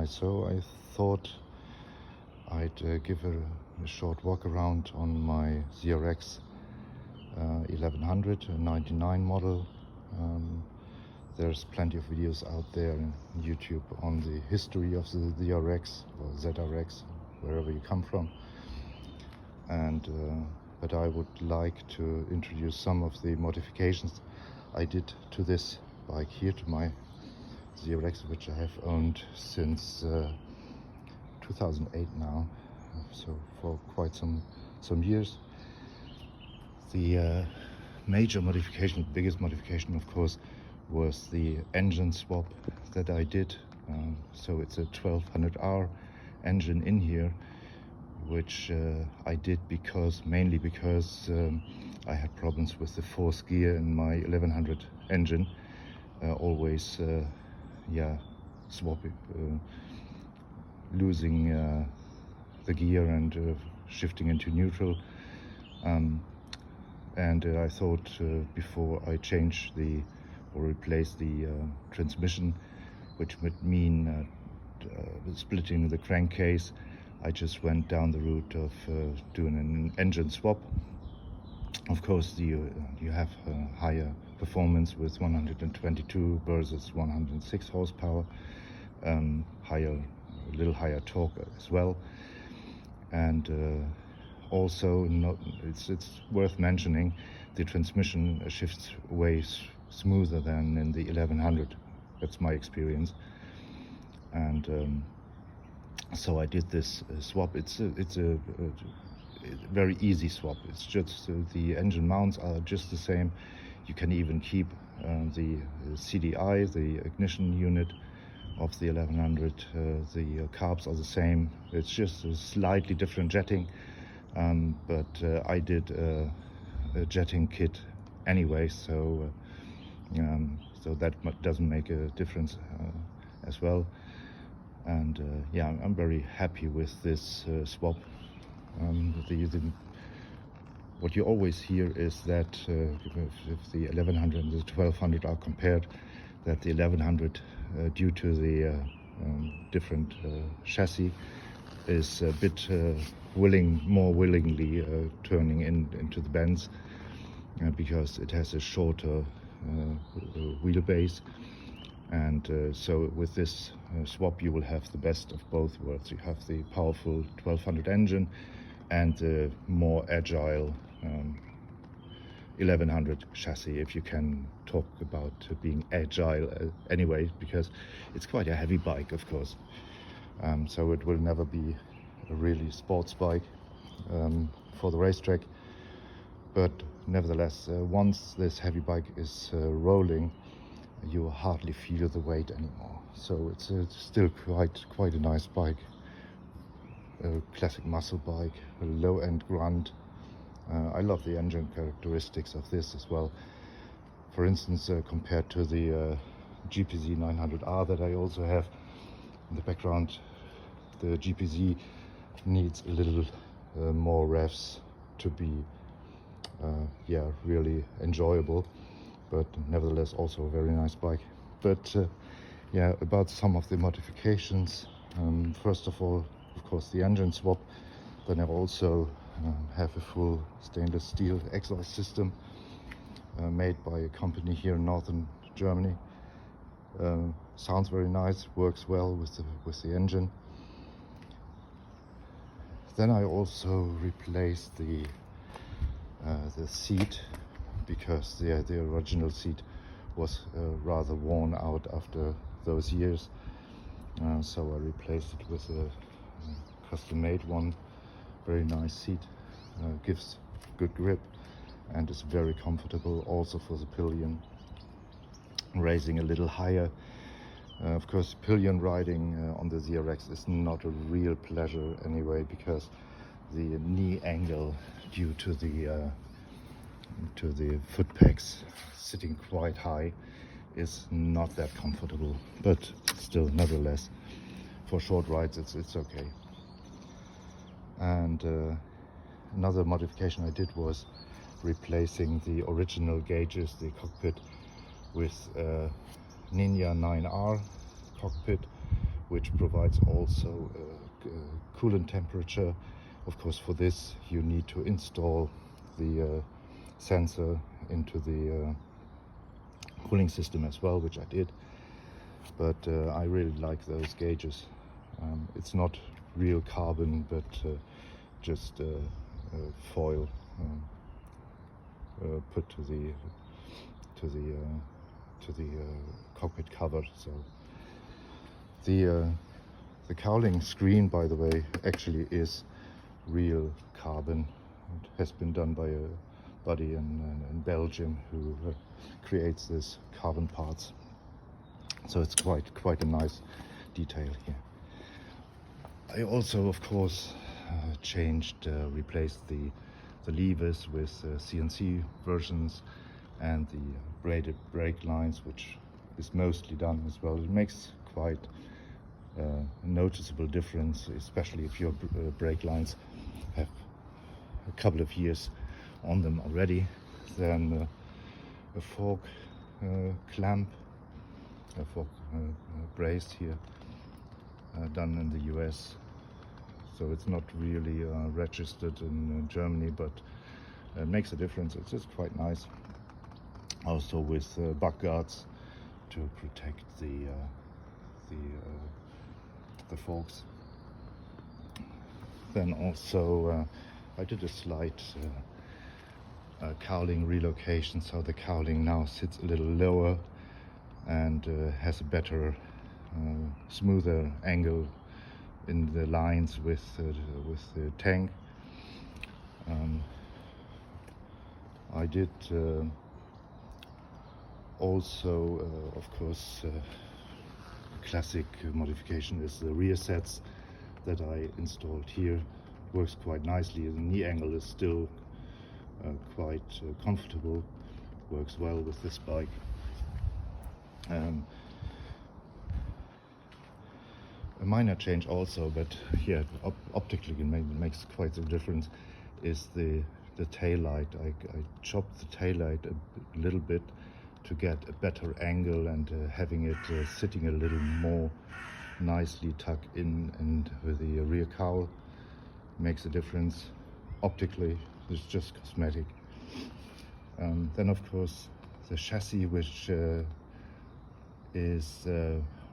Hi, so I thought I'd give a short walk around on my ZRX 1100, a 99 model. There's plenty of videos out there on YouTube on the history of the ZRX or ZRX, wherever you come from. But I would like to introduce some of the modifications I did to this bike here, to my ZRX, which I have owned since 2008 now, so for quite some years. The major modification, the biggest modification of course, was the engine swap that I did. So it's a 1200R engine in here, which I did mainly because I had problems with the fourth gear in my 1100 engine, always losing the gear and shifting into neutral. I thought before I change or replace the transmission, which would mean splitting the crankcase, I just went down the route of doing an engine swap. Of course, you have higher performance with 122 versus 106 horsepower, a little higher torque as well, and also it's worth mentioning the transmission shifts way smoother than in the 1100. That's my experience, and so I did this swap. It's a very easy swap. It's just the engine mounts are just the same. You can even keep the CDI, the ignition unit of the 1100. The carbs are the same. It's just a slightly different jetting, but I did a jetting kit anyway, so that doesn't make a difference as well. And I'm very happy with this swap. What you always hear is that if the 1100 and the 1200 are compared, that the 1100, due to the different chassis, is a bit more willingly turning into the bends, because it has a shorter wheelbase. And so with this swap you will have the best of both worlds. You have the powerful 1200 engine and the more agile 1100 chassis, if you can talk about being agile anyway, because it's quite a heavy bike, of course. So it will never be a really sports bike for the racetrack, but nevertheless, once this heavy bike is rolling, you hardly feel the weight anymore. So it's still quite a nice bike, a classic muscle bike, a low-end grunt. I love the engine characteristics of this as well. For instance, compared to the GPZ 900R that I also have in the background, the GPZ needs a little more revs to be really enjoyable, but nevertheless also a very nice bike. But about some of the modifications. First of all, of course, the engine swap. Then I also have a full stainless steel exhaust system made by a company here in northern Germany. Sounds very nice, works well with the engine. Then I also replaced the seat, because the original seat was rather worn out after those years. So I replaced it with a custom-made one. Very nice seat, gives good grip and is very comfortable also for the pillion. Raising a little higher. Of course, pillion riding on the ZRX is not a real pleasure anyway, because the knee angle due to the foot pegs sitting quite high is not that comfortable, but still, nevertheless, for short rides it's okay. And another modification I did was replacing the original gauges, the cockpit, with Ninja 9R cockpit, which provides also coolant temperature. Of course, for this you need to install the sensor into the cooling system as well, which I did. But I really like those gauges. It's not real carbon, but just foil put to the cockpit cover. So the cowling screen, by the way, actually is real carbon. It has been done by a buddy in Belgium who creates this carbon parts. So it's quite a nice detail here. I also, of course, replaced the levers with CNC versions and the braided brake lines, which is mostly done as well. It makes quite a noticeable difference, especially if your brake lines have a couple of years on them already. Then a fork clamp, a fork brace here, done in the US. So it's not really registered in Germany, but it makes a difference. It's just quite nice. Also with butt guards to protect the forks. Then also I did a slight cowling relocation, so the cowling now sits a little lower and has a better, smoother angle in the lines with the tank. I did also, of course, classic modification is the rear sets that I installed here. Works quite nicely. The knee angle is still quite comfortable. Works well with this bike. A minor change also, but here optically it makes quite a difference, is the tail light. I chopped the tail light a little bit to get a better angle and having it sitting a little more nicely tucked in, and with the rear cowl makes a difference. Optically, it's just cosmetic. Then of course the chassis, which is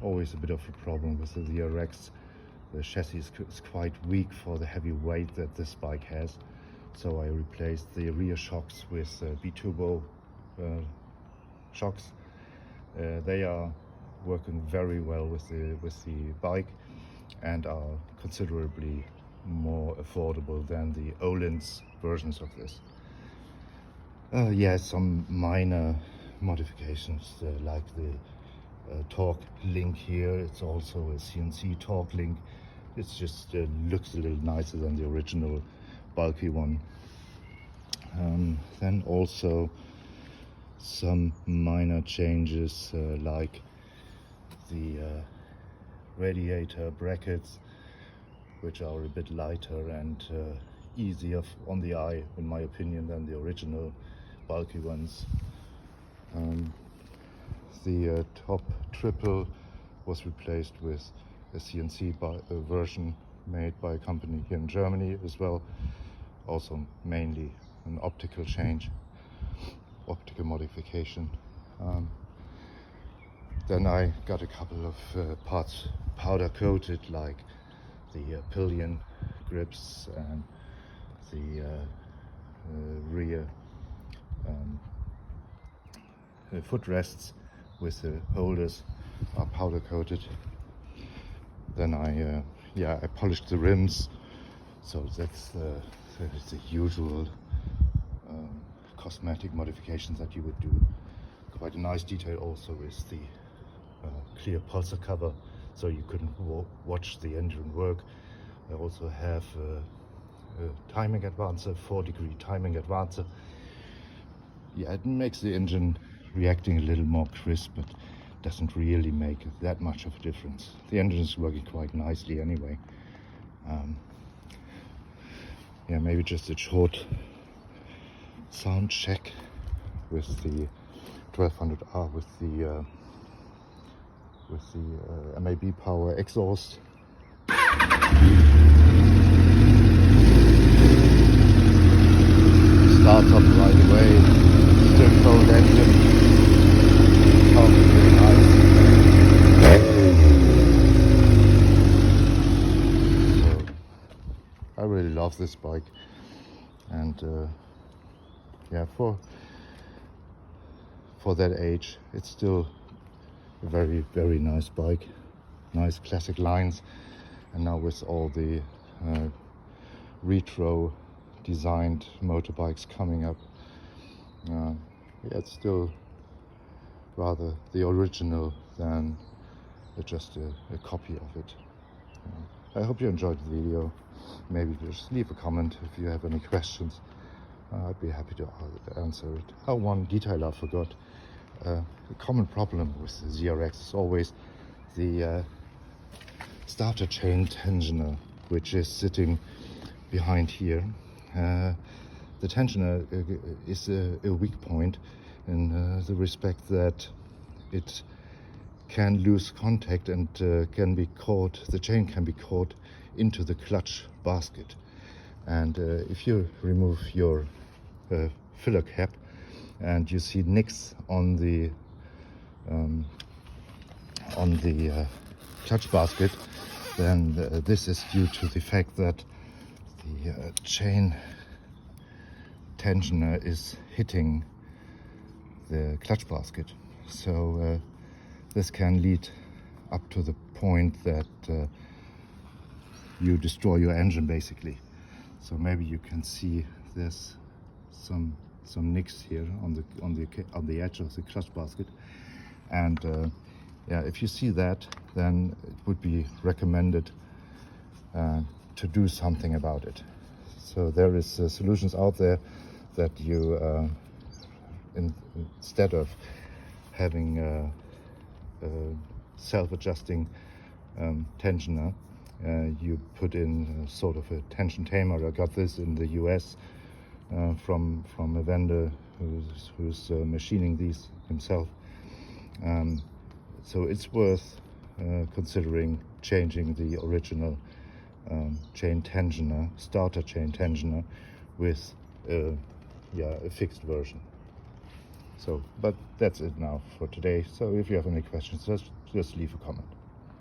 always a bit of a problem with the ZRX. The chassis is quite weak for the heavy weight that this bike has. So I replaced the rear shocks with B-turbo shocks. They are working very well with the bike and are considerably more affordable than the Öhlins versions of this. Some minor modifications like the torque link here. It's also a CNC torque link. It's just looks a little nicer than the original bulky one. Then also some minor changes like the radiator brackets, which are a bit lighter and easier on the eye, in my opinion, than the original bulky ones. The top triple was replaced with a CNC version made by a company here in Germany as well. Also mainly an optical change, optical modification. Then I got a couple of parts powder coated, like the pillion grips and the rear footrests with the holders are powder coated. Then I polished the rims, so that's the usual cosmetic modifications that you would do. Quite a nice detail also is the clear pulsar cover, so you can watch the engine work. I also have a timing advancer, 4-degree timing advancer. Yeah, it makes the engine reacting a little more crisp, but doesn't really make that much of a difference. The engine is working quite nicely anyway. Maybe just a short sound check with the 1200R with the with the MAB power exhaust. Starts up right away, still cold engine, sounds really nice. So, I really love this bike, and yeah, for that age, it's still a very, very nice bike. Nice classic lines, and now with all the retro designed motorbikes coming up, yeah, it's still rather the original than just a copy of it. I hope you enjoyed the video. Maybe just leave a comment if you have any questions. I'd be happy to answer it. Oh, one detail I forgot. A common problem with the ZRX is always the starter chain tensioner, which is sitting behind here. The tensioner is a weak point in the respect that it can lose contact and can be caught, the chain can be caught into the clutch basket. And if you remove your filler cap and you see nicks on the clutch basket, then this is due to the fact that the chain tensioner is hitting the clutch basket. So this can lead up to the point that you destroy your engine basically. So maybe you can see there's some nicks here on the edge of the clutch basket, and yeah, if you see that, then it would be recommended to do something about it. So there is solutions out there that you instead of having a self-adjusting tensioner, you put in sort of a tension tamer. I got this in the US from a vendor who's machining these himself. So it's worth considering changing the original chain tensioner, starter chain tensioner, with a fixed version. So, but that's it now for today. So if you have any questions, just leave a comment.